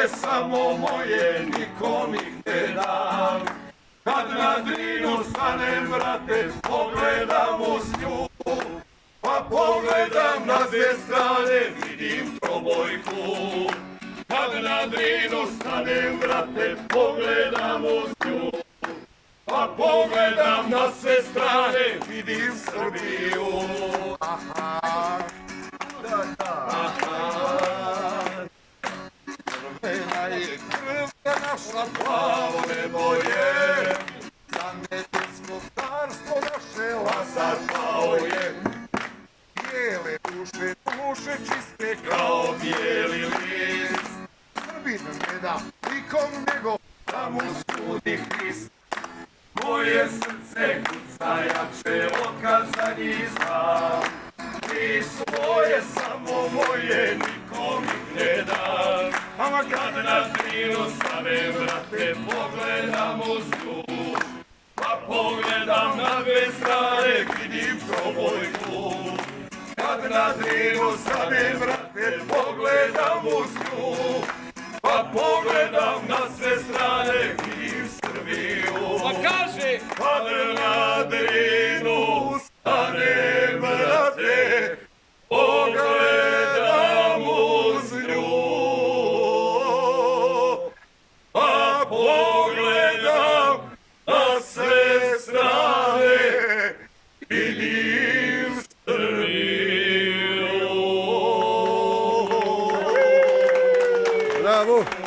svoje, samo moje, nikom ih ne dam. Kad na Drinu stanem, brate, pogledam uz nju, pa pogledam na dve strane, vidim trobojku. Kad na Drinu stanem, brate, pogledam uz nju, pa pogledam na sve strane, vidim Srbiju. Aha, crvena je krv naša, plavo nebo je, za nebesko carstvo naše Lazar pao je. Bijele duše čiste kao bijeli list, Srbin ne da nikom nego da mu sudi Hrist. Moje srce kuca jače od kad za njih znam, ti svoje, samo moje, nikom ih ne dam. Kad na Drinu stanem, brate, pogledam uz nju, pa pogledam na dve strane, vidim trobojku. Kad na Drinu stanem, brate, pogledam uz nju, pa pogledam na sve strane, vidim Srbiju. Pa kaže! Kad na Drinu stanem, brate, pogledam uz nju, pa pogledam na sve strane, vidim Srbiju. Bravo!